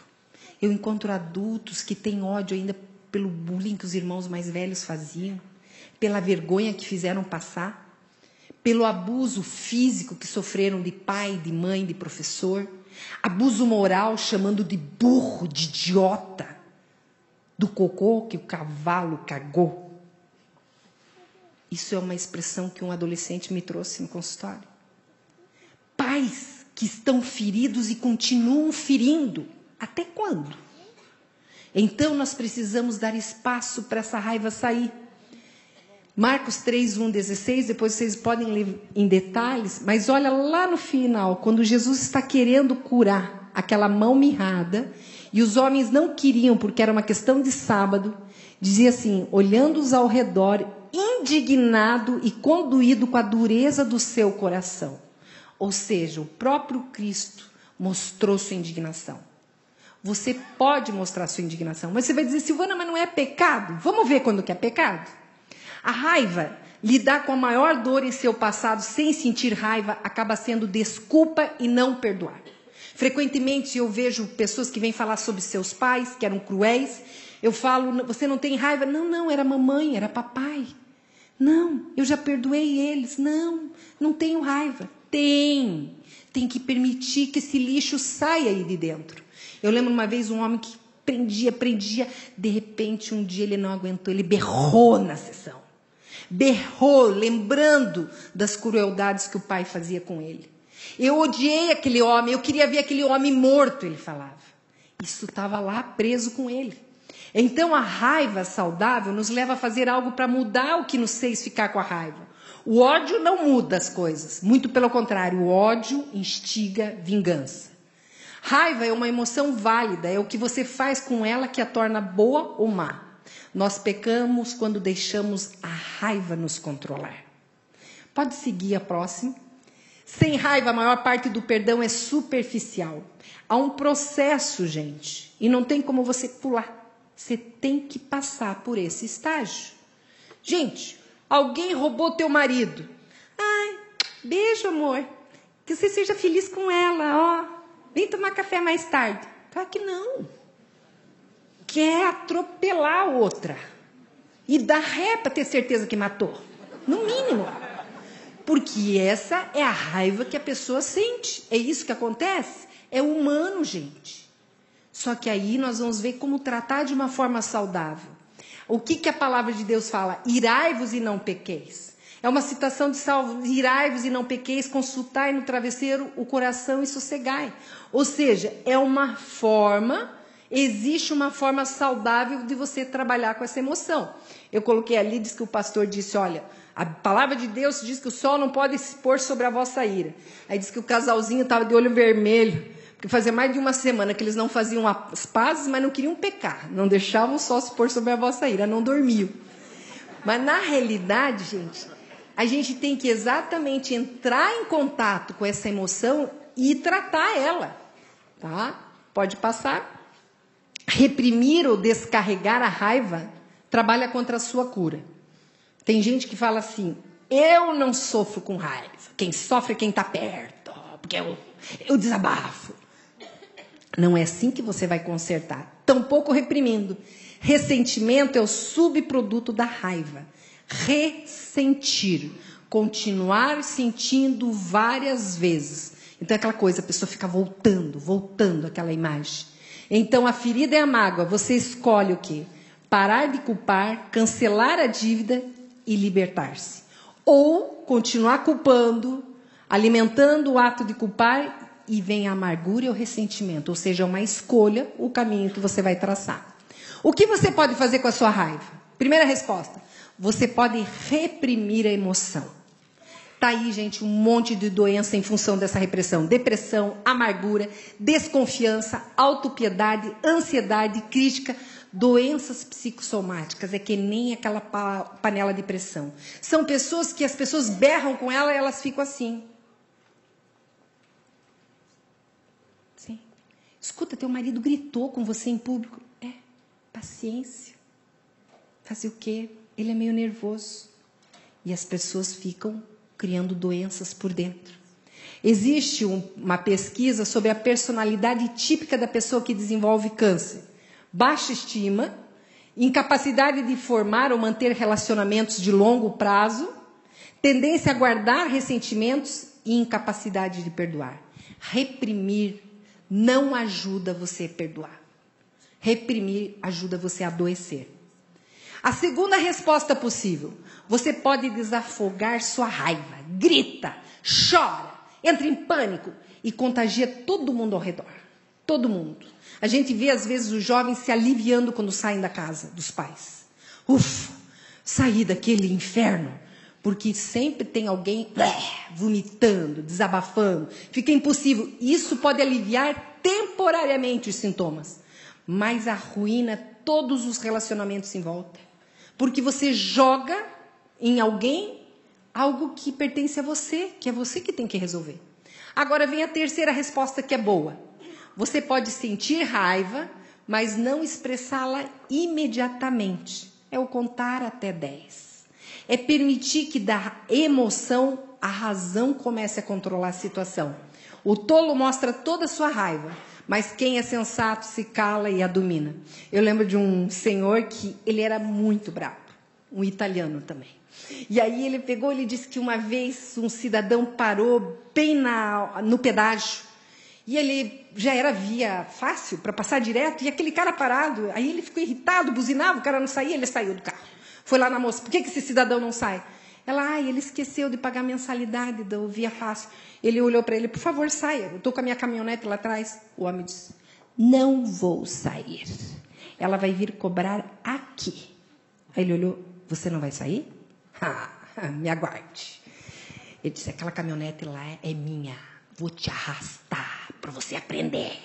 Eu encontro adultos que têm ódio ainda pelo bullying que os irmãos mais velhos faziam, pela vergonha que fizeram passar, pelo abuso físico que sofreram de pai, de mãe, de professor, abuso moral chamando de burro, de idiota, do cocô que o cavalo cagou. Isso é uma expressão que um adolescente me trouxe no consultório. Pais que estão feridos e continuam ferindo. Até quando? Então nós precisamos dar espaço para essa raiva sair. Marcos 3, 1, 16, depois vocês podem ler em detalhes, mas olha lá no final, quando Jesus está querendo curar aquela mão mirrada, e os homens não queriam, porque era uma questão de sábado, dizia assim, olhando-os ao redor, indignado e conduído com a dureza do seu coração. Ou seja, o próprio Cristo mostrou sua indignação. Você pode mostrar sua indignação, mas você vai dizer, Silvana, mas não é pecado? Vamos ver quando que é pecado? A raiva, lidar com a maior dor em seu passado sem sentir raiva, acaba sendo desculpa e não perdoar. Frequentemente eu vejo pessoas que vêm falar sobre seus pais, que eram cruéis. Eu falo, você não tem raiva? Não, era mamãe, era papai. Não, eu já perdoei eles. Não tenho raiva. Tem que permitir que esse lixo saia aí de dentro. Eu lembro uma vez um homem que prendia, de repente um dia ele não aguentou, ele berrou na sessão. Berrou, lembrando das crueldades que o pai fazia com ele. Eu odiei aquele homem, eu queria ver aquele homem morto, ele falava. Isso estava lá preso com ele. Então a raiva saudável nos leva a fazer algo para mudar o que nos fez ficar com a raiva. O ódio não muda as coisas, muito pelo contrário, o ódio instiga vingança. Raiva é uma emoção válida, é o que você faz com ela que a torna boa ou má. Nós pecamos quando deixamos a raiva nos controlar. Pode seguir a próxima. Sem raiva, a maior parte do perdão é superficial. Há um processo, gente, e não tem como você pular. Você tem que passar por esse estágio. Gente, alguém roubou teu marido. Ai, beijo, amor. Que você seja feliz com ela, ó. Vem tomar café mais tarde. Claro que não. Quer atropelar a outra. E dar ré para ter certeza que matou. No mínimo. Porque essa é a raiva que a pessoa sente. É isso que acontece? É humano, gente. Só que aí nós vamos ver como tratar de uma forma saudável. O que a palavra de Deus fala? Irai-vos e não pequeis. É uma citação de Salmo, irai-vos e não pequeis, consultai no travesseiro o coração e sossegai. Ou seja, é uma forma, existe uma forma saudável de você trabalhar com essa emoção. Eu coloquei ali, diz que o pastor disse, olha, a palavra de Deus diz que o sol não pode se pôr sobre a vossa ira. Aí diz que o casalzinho estava de olho vermelho, porque fazia mais de uma semana que eles não faziam as pazes, mas não queriam pecar. Não deixavam o sol se pôr sobre a vossa ira, não dormiam. Mas na realidade, gente, a gente tem que exatamente entrar em contato com essa emoção e tratar ela. Tá? Pode passar. Reprimir ou descarregar a raiva trabalha contra a sua cura. Tem gente que fala assim, eu não sofro com raiva. Quem sofre é quem está perto, porque eu desabafo. Não é assim que você vai consertar. Tampouco reprimindo. Ressentimento é o subproduto da raiva. Ressentir. Continuar sentindo várias vezes. Então é aquela coisa, a pessoa fica voltando àquela imagem. Então a ferida é a mágoa. Você escolhe o quê? Parar de culpar, cancelar a dívida e libertar-se. Ou continuar culpando, alimentando o ato de culpar e vem a amargura e o ressentimento. Ou seja, uma escolha, o caminho que você vai traçar. O que você pode fazer com a sua raiva? Primeira resposta. Você pode reprimir a emoção. Está aí, gente, um monte de doença em função dessa repressão. Depressão, amargura, desconfiança, autopiedade, ansiedade, crítica, doenças psicossomáticas. É que nem aquela panela de pressão. São pessoas que as pessoas berram com ela e elas ficam assim. Sim. Escuta, teu marido gritou com você em público. Paciência. Fazer o quê? Ele é meio nervoso. E as pessoas ficam criando doenças por dentro. Existe uma pesquisa sobre a personalidade típica da pessoa que desenvolve câncer. Baixa estima, incapacidade de formar ou manter relacionamentos de longo prazo, tendência a guardar ressentimentos e incapacidade de perdoar. Reprimir não ajuda você a perdoar. Reprimir ajuda você a adoecer. A segunda resposta possível: você pode desafogar sua raiva, grita, chora, entra em pânico e contagia todo mundo ao redor. Todo mundo. A gente vê às vezes os jovens se aliviando quando saem da casa dos pais. Ufa, saí daquele inferno. Porque sempre tem alguém vomitando, desabafando. Fica impossível. Isso pode aliviar temporariamente os sintomas, mas arruína todos os relacionamentos em volta. Porque você joga em alguém algo que pertence a você, que é você que tem que resolver. Agora vem a terceira resposta, que é boa. Você pode sentir raiva, mas não expressá-la imediatamente. É o contar até 10. É permitir que da emoção a razão comece a controlar a situação. O tolo mostra toda a sua raiva, mas quem é sensato se cala e a domina. Eu lembro de um senhor que ele era muito bravo, um italiano também. E aí ele disse que uma vez um cidadão parou bem no pedágio. E ele já era via fácil para passar direto, e aquele cara parado, aí ele ficou irritado, buzinava, o cara não saía, ele saiu do carro. Foi lá na moça: por que esse cidadão não sai? Ela: ele esqueceu de pagar a mensalidade do via fácil. Ele olhou para ele: por favor, saia, eu estou com a minha caminhonete lá atrás. O homem disse: não vou sair. Ela vai vir cobrar aqui. Aí ele olhou: você não vai sair? Me aguarde. Ele disse: aquela caminhonete lá é minha, vou te arrastar para você aprender.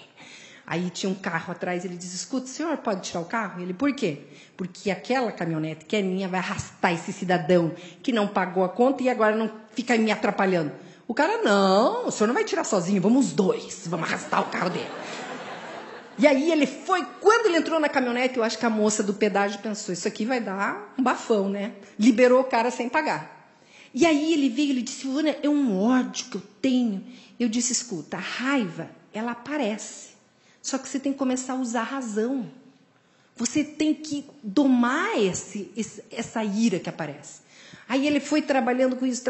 Aí tinha um carro atrás, ele disse: escuta, o senhor pode tirar o carro? Ele: por quê? Porque aquela caminhonete que é minha vai arrastar esse cidadão que não pagou a conta e agora não fica me atrapalhando. O cara: não, o senhor não vai tirar sozinho, vamos os dois, vamos arrastar o carro dele. E aí ele foi, quando ele entrou na caminhonete, eu acho que a moça do pedágio pensou: isso aqui vai dar um bafão, né? Liberou o cara sem pagar. E aí ele veio, ele disse: Ivana, é um ódio que eu tenho. Eu disse: escuta, a raiva, ela aparece. Só que você tem que começar a usar a razão. Você tem que domar essa ira que aparece. Aí ele foi trabalhando com isso.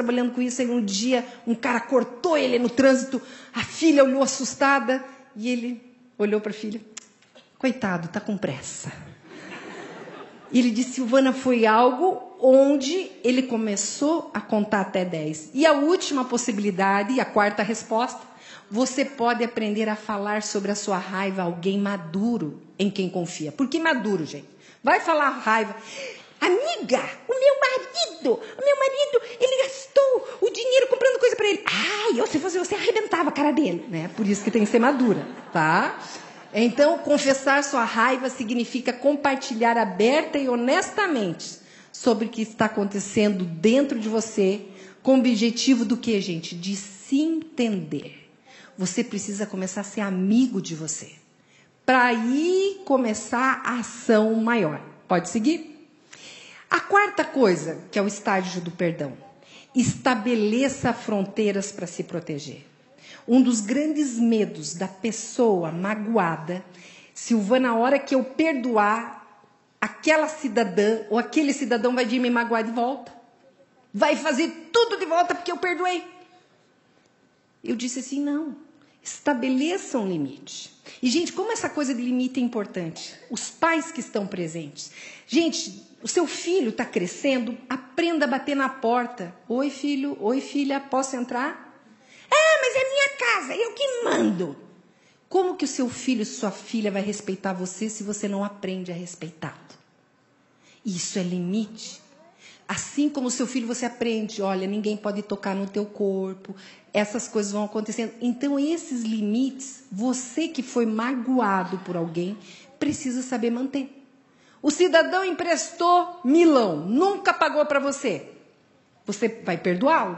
Aí um dia um cara cortou ele no trânsito. A filha olhou assustada. E ele olhou para a filha: coitado, está com pressa. E ele disse: Silvana, foi algo onde ele começou a contar até 10. E a última possibilidade, a quarta resposta: você pode aprender a falar sobre a sua raiva a alguém maduro em quem confia. Por que maduro, gente? Vai falar raiva: amiga, o meu marido, ele gastou o dinheiro comprando coisa para ele. Ai, se fosse você, arrebentava a cara dele, né? Por isso que tem que ser madura, tá? Então, confessar sua raiva significa compartilhar aberta e honestamente sobre o que está acontecendo dentro de você, com o objetivo do quê, gente? De se entender. Você precisa começar a ser amigo de você, para aí começar a ação maior. Pode seguir? A quarta coisa, que é o estágio do perdão: estabeleça fronteiras para se proteger. Um dos grandes medos da pessoa magoada: Silvana, na hora que eu perdoar, aquela cidadã ou aquele cidadão vai vir me magoar de volta. Vai fazer tudo de volta porque eu perdoei. Eu disse assim: não. Estabeleça um limite. E, gente, como essa coisa de limite é importante. Os pais que estão presentes. Gente, o seu filho está crescendo, aprenda a bater na porta. Oi, filho. Oi, filha. Posso entrar? Mas é minha casa, eu que mando. Como que o seu filho, sua filha vai respeitar você se você não aprende a respeitá-lo? Isso é limite. Assim como o seu filho, você aprende: olha, ninguém pode tocar no teu corpo, essas coisas vão acontecendo. Então, esses limites, você que foi magoado por alguém, precisa saber manter. O cidadão emprestou milão, nunca pagou para você. Você vai perdoá-lo?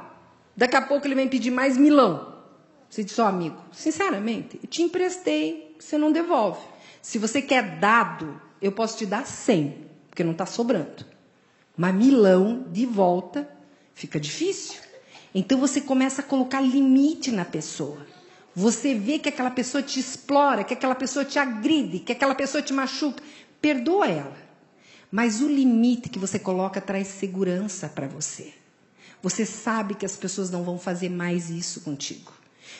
Daqui a pouco ele vem pedir mais milão. Você diz, ó, amigo, sinceramente, eu te emprestei, você não devolve. Se você quer dado, eu posso te dar 100, porque não está sobrando. Mas milão de volta fica difícil. Então você começa a colocar limite na pessoa. Você vê que aquela pessoa te explora, que aquela pessoa te agride, que aquela pessoa te machuca. Perdoa ela. Mas o limite que você coloca traz segurança para você. Você sabe que as pessoas não vão fazer mais isso contigo.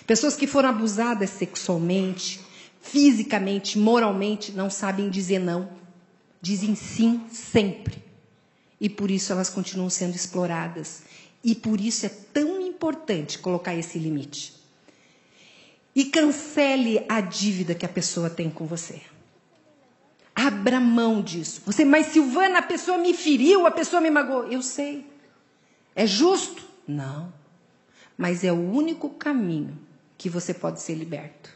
Pessoas que foram abusadas sexualmente, fisicamente, moralmente, não sabem dizer não. Dizem sim sempre. E por isso elas continuam sendo exploradas. E por isso é tão importante colocar esse limite. E cancele a dívida que a pessoa tem com você. Abra mão disso. Você, mas Silvana, a pessoa me feriu, a pessoa me magoou. Eu sei. É justo? Não. Mas é o único caminho que você pode ser liberto.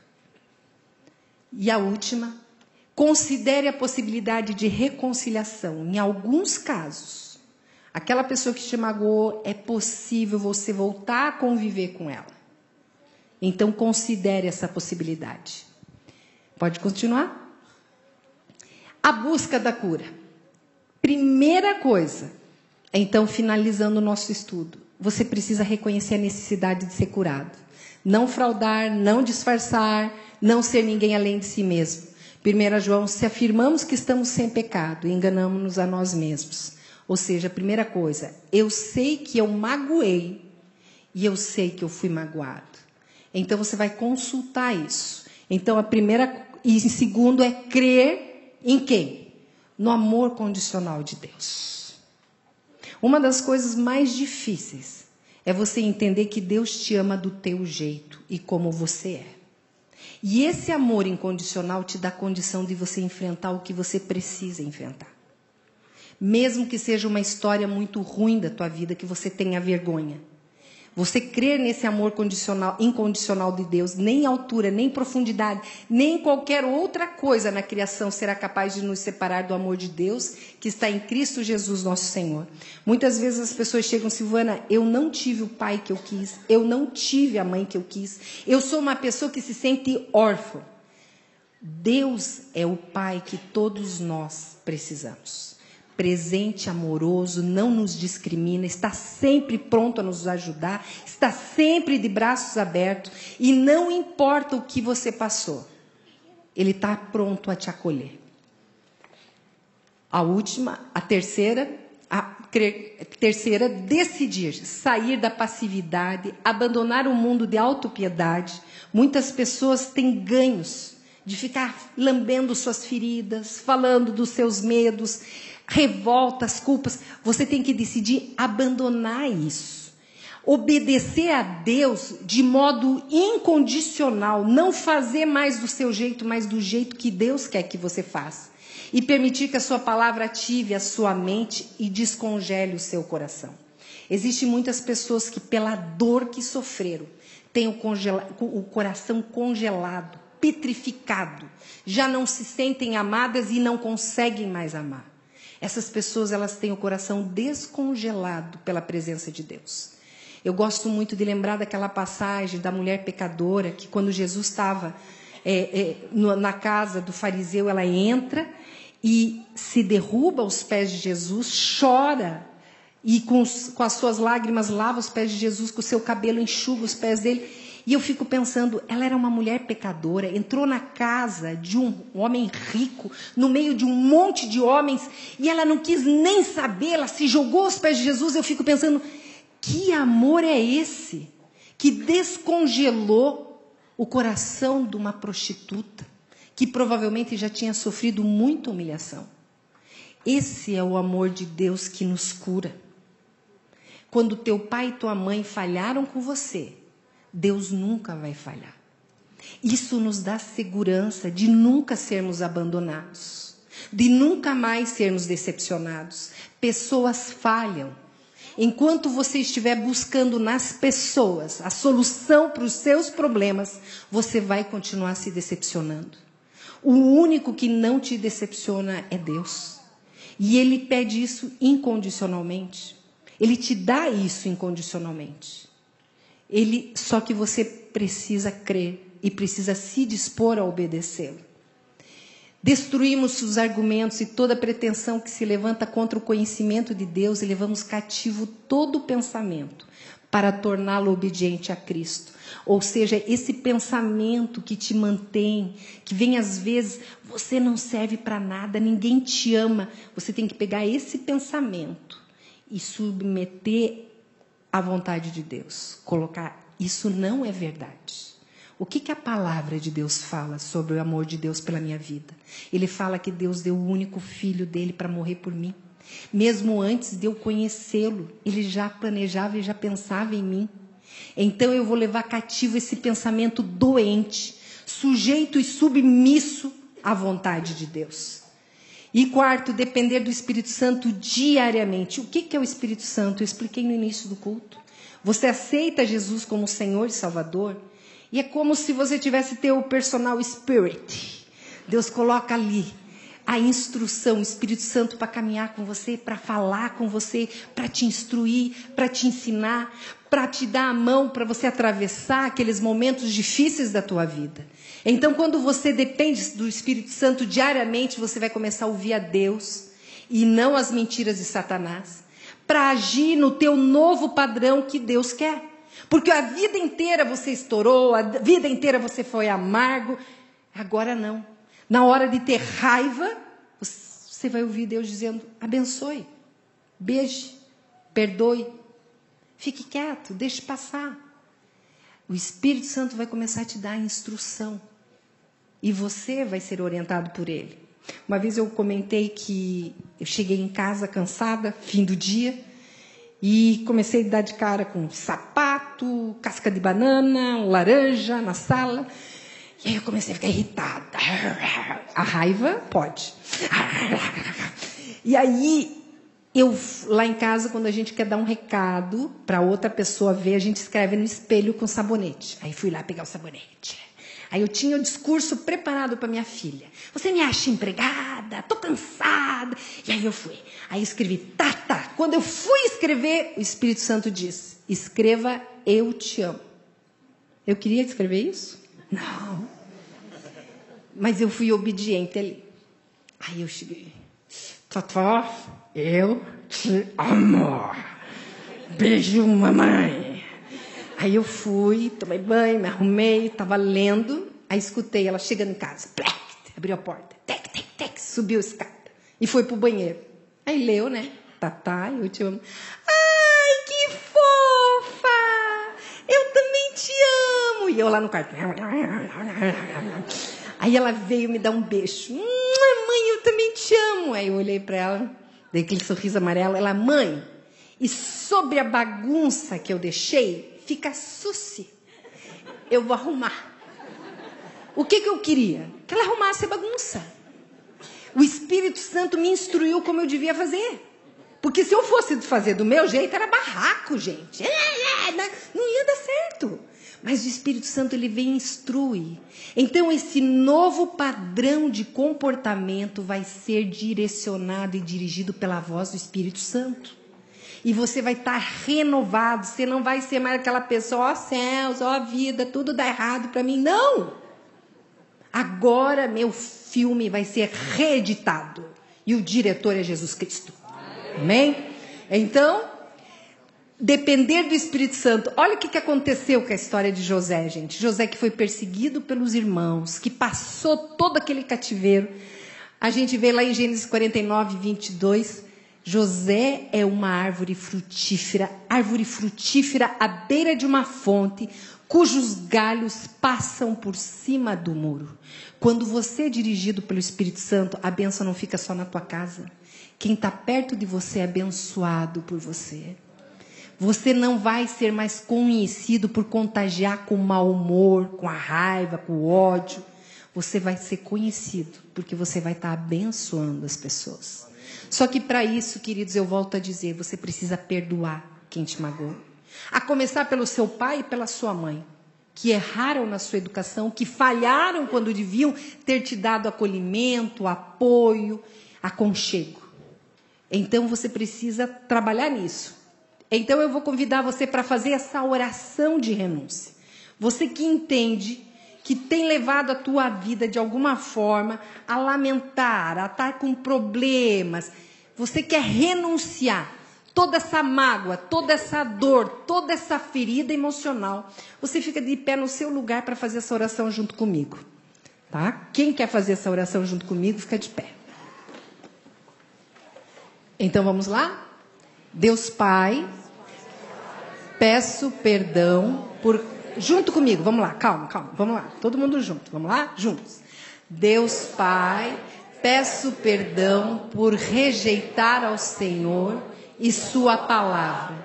E a última, considere a possibilidade de reconciliação. Em alguns casos, aquela pessoa que te magoou, é possível você voltar a conviver com ela. Então, considere essa possibilidade. Pode continuar? A busca da cura. Primeira coisa, então, finalizando o nosso estudo, você precisa reconhecer a necessidade de ser curado. Não fraudar, não disfarçar, não ser ninguém além de si mesmo. 1 João, se afirmamos que estamos sem pecado, enganamos-nos a nós mesmos. Ou seja, a primeira coisa, eu sei que eu magoei e eu sei que eu fui magoado. Então, você vai consultar isso. Então, a primeira, e em segundo, é crer em quem? No amor condicional de Deus. Uma das coisas mais difíceis é você entender que Deus te ama do teu jeito e como você é. E esse amor incondicional te dá condição de você enfrentar o que você precisa enfrentar. Mesmo que seja uma história muito ruim da tua vida, que você tenha vergonha. Você crer nesse amor incondicional de Deus, nem altura, nem profundidade, nem qualquer outra coisa na criação será capaz de nos separar do amor de Deus que está em Cristo Jesus, nosso Senhor. Muitas vezes as pessoas chegam, Silvana, eu não tive o pai que eu quis, eu não tive a mãe que eu quis, eu sou uma pessoa que se sente órfã. Deus é o pai que todos nós precisamos. Presente, amoroso, não nos discrimina, está sempre pronto a nos ajudar, está sempre de braços abertos e não importa o que você passou, Ele está pronto a te acolher. A última, a terceira, decidir sair da passividade, abandonar o mundo de autopiedade. Muitas pessoas têm ganhos de ficar lambendo suas feridas, falando dos seus medos, revoltas, culpas. Você tem que decidir abandonar isso. Obedecer a Deus de modo incondicional. Não fazer mais do seu jeito, mas do jeito que Deus quer que você faça. E permitir que a sua palavra ative a sua mente e descongele o seu coração. Existem muitas pessoas que, pela dor que sofreram, têm o coração congelado, petrificado. Já não se sentem amadas e não conseguem mais amar. Essas pessoas, elas têm o coração descongelado pela presença de Deus. Eu gosto muito de lembrar daquela passagem da mulher pecadora, que quando Jesus estava na casa do fariseu, ela entra e se derruba aos pés de Jesus, chora e com as suas lágrimas lava os pés de Jesus, com o seu cabelo enxuga os pés dele. E eu fico pensando, ela era uma mulher pecadora, entrou na casa de um homem rico, no meio de um monte de homens, e ela não quis nem saber, ela se jogou aos pés de Jesus. Eu fico pensando, que amor é esse que descongelou o coração de uma prostituta, que provavelmente já tinha sofrido muita humilhação? Esse é o amor de Deus que nos cura. Quando teu pai e tua mãe falharam com você, Deus nunca vai falhar. Isso nos dá segurança de nunca sermos abandonados, de nunca mais sermos decepcionados. Pessoas falham. Enquanto você estiver buscando nas pessoas a solução para os seus problemas, você vai continuar se decepcionando. O único que não te decepciona é Deus. E Ele pede isso incondicionalmente. Ele te dá isso incondicionalmente. Só que você precisa crer e precisa se dispor a obedecê-lo. Destruímos os argumentos e toda pretensão que se levanta contra o conhecimento de Deus e levamos cativo todo o pensamento para torná-lo obediente a Cristo. Ou seja, esse pensamento que te mantém, que vem às vezes, você não serve para nada, ninguém te ama. Você tem que pegar esse pensamento e submeter à vontade de Deus. Colocar, isso não é verdade. O que a palavra de Deus fala sobre o amor de Deus pela minha vida? Ele fala que Deus deu o único filho dele para morrer por mim. Mesmo antes de eu conhecê-lo, ele já planejava e já pensava em mim. Então eu vou levar cativo esse pensamento doente, sujeito e submisso à vontade de Deus. E quarto, depender do Espírito Santo diariamente. O que é o Espírito Santo? Eu expliquei no início do culto. Você aceita Jesus como Senhor e Salvador? E é como se você tivesse teu personal spirit. Deus coloca ali a instrução, o Espírito Santo para caminhar com você, para falar com você, para te instruir, para te ensinar, para te dar a mão, para você atravessar aqueles momentos difíceis da tua vida. Então, quando você depende do Espírito Santo diariamente, você vai começar a ouvir a Deus e não as mentiras de Satanás, para agir no teu novo padrão que Deus quer. Porque a vida inteira você estourou, a vida inteira você foi amargo. Agora não. Na hora de ter raiva, você vai ouvir Deus dizendo, abençoe, beije, perdoe, fique quieto, deixe passar. O Espírito Santo vai começar a te dar a instrução. E você vai ser orientado por ele. Uma vez eu comentei que eu cheguei em casa cansada, fim do dia, e comecei a dar de cara com sapato, casca de banana, laranja na sala. E aí eu comecei a ficar irritada. A raiva pode. E aí, lá em casa, quando a gente quer dar um recado para outra pessoa ver, a gente escreve no espelho com sabonete. Aí fui lá pegar o sabonete. Aí eu tinha o discurso preparado para minha filha. Você me acha empregada? Estou cansada. E aí eu fui. Aí escrevi, tá. Quando eu fui escrever, o Espírito Santo disse, escreva, eu te amo. Eu queria escrever isso? Não. Mas eu fui obediente ali. Aí eu cheguei. Totó, eu te amo. Beijo, mamãe. Aí eu fui, tomei banho, me arrumei, estava lendo. Aí escutei ela chegando em casa. Plec, abriu a porta. Tec, subiu a escada. E foi pro banheiro. Aí leu, né? Tatá, eu te amo. Ai, que fofa! Eu também te amo. E eu lá no quarto. Aí ela veio me dar um beijo. Mãe, eu também te amo. Aí eu olhei para ela, dei aquele sorriso amarelo. Ela, mãe, e sobre a bagunça que eu deixei, fica suci. Eu vou arrumar. O que eu queria? Que ela arrumasse a bagunça. O Espírito Santo me instruiu como eu devia fazer. Porque se eu fosse fazer do meu jeito, era barraco, gente. Não ia dar certo. Mas o Espírito Santo, ele vem e instrui. Então, esse novo padrão de comportamento vai ser direcionado e dirigido pela voz do Espírito Santo. E você vai estar renovado. Você não vai ser mais aquela pessoa, ó céus, ó vida, tudo dá errado para mim. Não! Agora, meu filme vai ser reeditado. E o diretor é Jesus Cristo. Amém? Então, depender do Espírito Santo. Olha o que aconteceu com a história de José, gente. José que foi perseguido pelos irmãos, que passou todo aquele cativeiro. A gente vê lá em Gênesis 49, 22, José é uma árvore frutífera à beira de uma fonte, cujos galhos passam por cima do muro. Quando você é dirigido pelo Espírito Santo, a bênção não fica só na tua casa. Quem está perto de você é abençoado por você. Você não vai ser mais conhecido por contagiar com o mau humor, com a raiva, com o ódio. Você vai ser conhecido porque você vai estar abençoando as pessoas. Só que para isso, queridos, eu volto a dizer, você precisa perdoar quem te magoou. A começar pelo seu pai e pela sua mãe, que erraram na sua educação, que falharam quando deviam ter te dado acolhimento, apoio, aconchego. Então você precisa trabalhar nisso. Então eu vou convidar você para fazer essa oração de renúncia. Você que entende que tem levado a tua vida de alguma forma a lamentar, a estar com problemas. Você quer renunciar toda essa mágoa, toda essa dor, toda essa ferida emocional. Você fica de pé no seu lugar para fazer essa oração junto comigo. Tá? Quem quer fazer essa oração junto comigo, fica de pé. Então vamos lá? Deus Pai, peço perdão por... Junto comigo, vamos lá, calma, vamos lá, todo mundo junto, vamos lá, juntos. Deus Pai, peço perdão por rejeitar ao Senhor e sua palavra.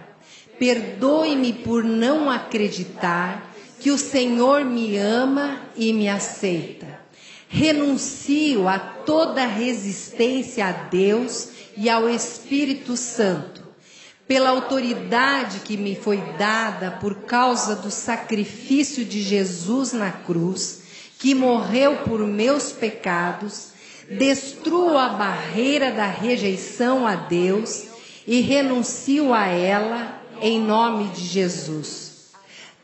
Perdoe-me por não acreditar que o Senhor me ama e me aceita. Renuncio a toda resistência a Deus e ao Espírito Santo. Pela autoridade que me foi dada por causa do sacrifício de Jesus na cruz, que morreu por meus pecados, destruo a barreira da rejeição a Deus e renuncio a ela em nome de Jesus.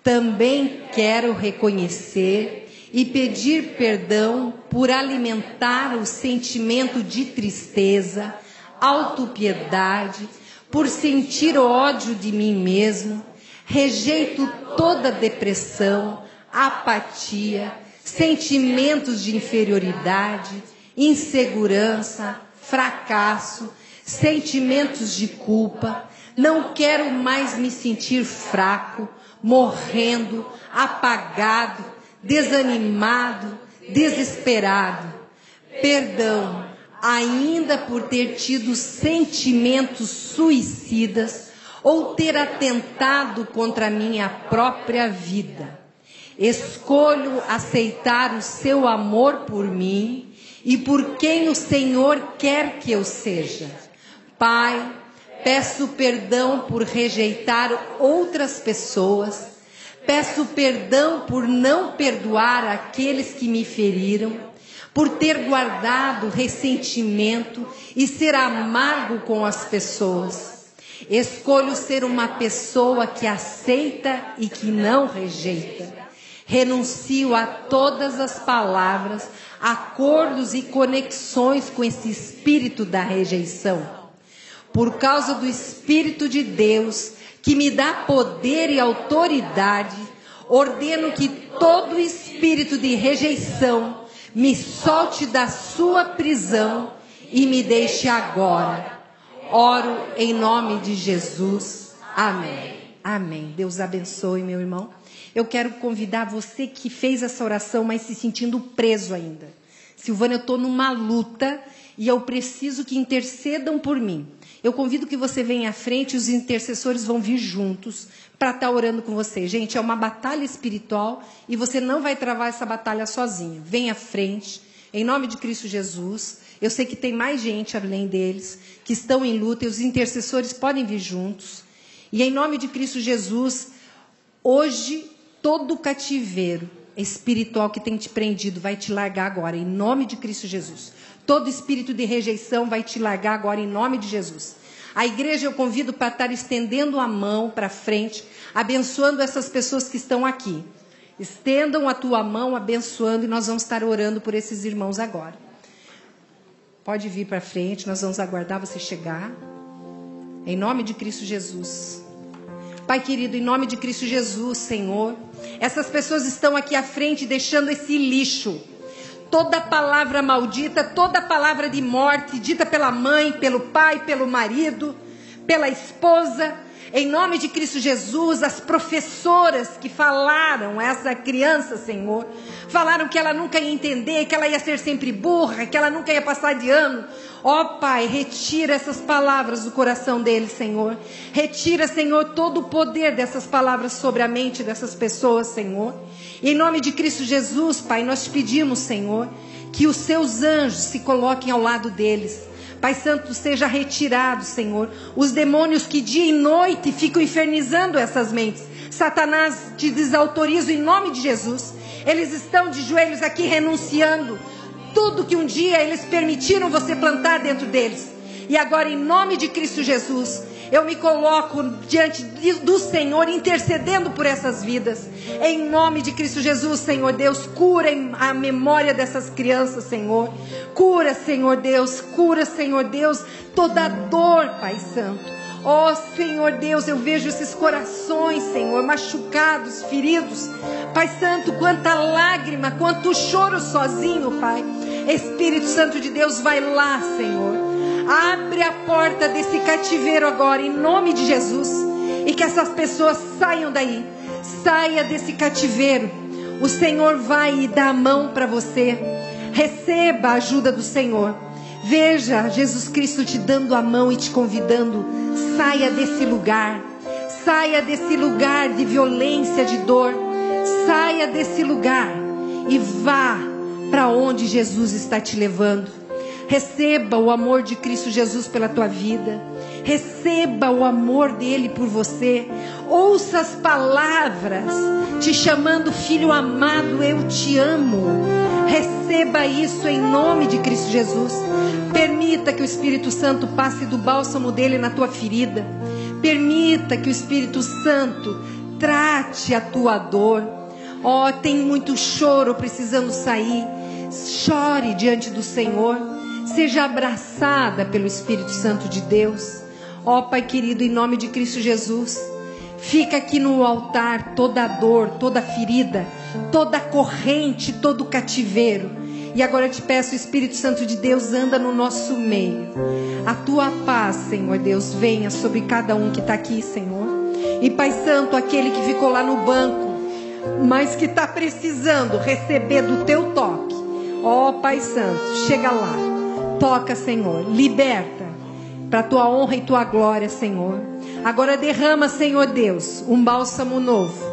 Também quero reconhecer e pedir perdão por alimentar o sentimento de tristeza, autopiedade, por sentir ódio de mim mesmo. Rejeito toda depressão, apatia, sentimentos de inferioridade, insegurança, fracasso, sentimentos de culpa. Não quero mais me sentir fraco, morrendo, apagado, desanimado, desesperado. Perdão ainda por ter tido sentimentos suicidas ou ter atentado contra a minha própria vida. Escolho aceitar o seu amor por mim e por quem o Senhor quer que eu seja. Pai, peço perdão por rejeitar outras pessoas. Peço perdão por não perdoar aqueles que me feriram, por ter guardado ressentimento e ser amargo com as pessoas. Escolho ser uma pessoa que aceita e que não rejeita. Renuncio a todas as palavras, acordos e conexões com esse espírito da rejeição. Por causa do Espírito de Deus, que me dá poder e autoridade, ordeno que todo espírito de rejeição me solte da sua prisão e me deixe agora. Oro em nome de Jesus. Amém. Amém. Deus abençoe, meu irmão. Eu quero convidar você que fez essa oração, mas se sentindo preso ainda. Silvana, eu estou numa luta e eu preciso que intercedam por mim. Eu convido que você venha à frente, os intercessores vão vir juntos para estar orando com você. Gente, é uma batalha espiritual e você não vai travar essa batalha sozinho. Venha à frente, em nome de Cristo Jesus. Eu sei que tem mais gente além deles que estão em luta e os intercessores podem vir juntos. E em nome de Cristo Jesus, hoje todo cativeiro espiritual que tem te prendido vai te largar agora, em nome de Cristo Jesus. Todo espírito de rejeição vai te largar agora, em nome de Jesus. A igreja eu convido para estar estendendo a mão para frente, abençoando essas pessoas que estão aqui. Estendam a tua mão, abençoando, e nós vamos estar orando por esses irmãos agora. Pode vir para frente, nós vamos aguardar você chegar. Em nome de Cristo Jesus. Pai querido, em nome de Cristo Jesus, Senhor, essas pessoas estão aqui à frente deixando esse lixo. Toda palavra maldita, toda palavra de morte, dita pela mãe, pelo pai, pelo marido, pela esposa. Em nome de Cristo Jesus, as professoras que falaram a essa criança, Senhor, falaram que ela nunca ia entender, que ela ia ser sempre burra, que ela nunca ia passar de ano. Ó Pai, retira essas palavras do coração deles, Senhor. Retira, Senhor, todo o poder dessas palavras sobre a mente dessas pessoas, Senhor. E em nome de Cristo Jesus, Pai, nós te pedimos, Senhor, que os seus anjos se coloquem ao lado deles. Pai Santo, seja retirado, Senhor, os demônios que dia e noite ficam infernizando essas mentes. Satanás, te desautorizo em nome de Jesus. Eles estão de joelhos aqui renunciando tudo que um dia eles permitiram você plantar dentro deles. E agora, em nome de Cristo Jesus, Eu me coloco diante do Senhor, intercedendo por essas vidas. Em nome de Cristo Jesus, Senhor Deus, cura a memória dessas crianças, Senhor. Cura, Senhor Deus, toda dor, Pai Santo. Ó Senhor Deus, eu vejo esses corações, Senhor, machucados, feridos. Pai Santo, quanta lágrima, quanto choro sozinho, Pai. Espírito Santo de Deus, vai lá, Senhor. Abre a porta desse cativeiro agora, em nome de Jesus. E que essas pessoas saiam daí. Saia desse cativeiro. O Senhor vai dar a mão para você. Receba a ajuda do Senhor. Veja Jesus Cristo te dando a mão e te convidando. Saia desse lugar. Saia desse lugar de violência, de dor. Saia desse lugar e vá para onde Jesus está te levando. Receba o amor de Cristo Jesus pela tua vida. Receba o amor dele por você. Ouça as palavras te chamando, filho amado, eu te amo. Receba isso em nome de Cristo Jesus. Permita que o Espírito Santo passe do bálsamo dele na tua ferida. Permita que o Espírito Santo trate a tua dor. Ó, tem muito choro precisando sair. Chore diante do Senhor. Seja abraçada pelo Espírito Santo de Deus. Ó Pai querido, em nome de Cristo Jesus, fica aqui no altar toda dor, toda ferida, toda corrente, todo cativeiro. E agora eu te peço, Espírito Santo de Deus, anda no nosso meio. A tua paz, Senhor Deus, venha sobre cada um que está aqui, Senhor. E Pai Santo, aquele que ficou lá no banco, mas que está precisando receber do teu toque. Ó Pai Santo, chega lá. Toca, Senhor, liberta, para a tua honra e tua glória, Senhor. Agora derrama, Senhor Deus, um bálsamo novo,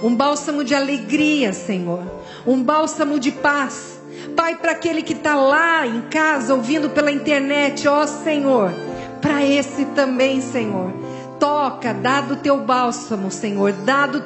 um bálsamo de alegria, Senhor, um bálsamo de paz. Pai, para aquele que está lá em casa, ouvindo pela internet, ó Senhor, para esse também, Senhor, toca, dá do teu bálsamo, Senhor, dá do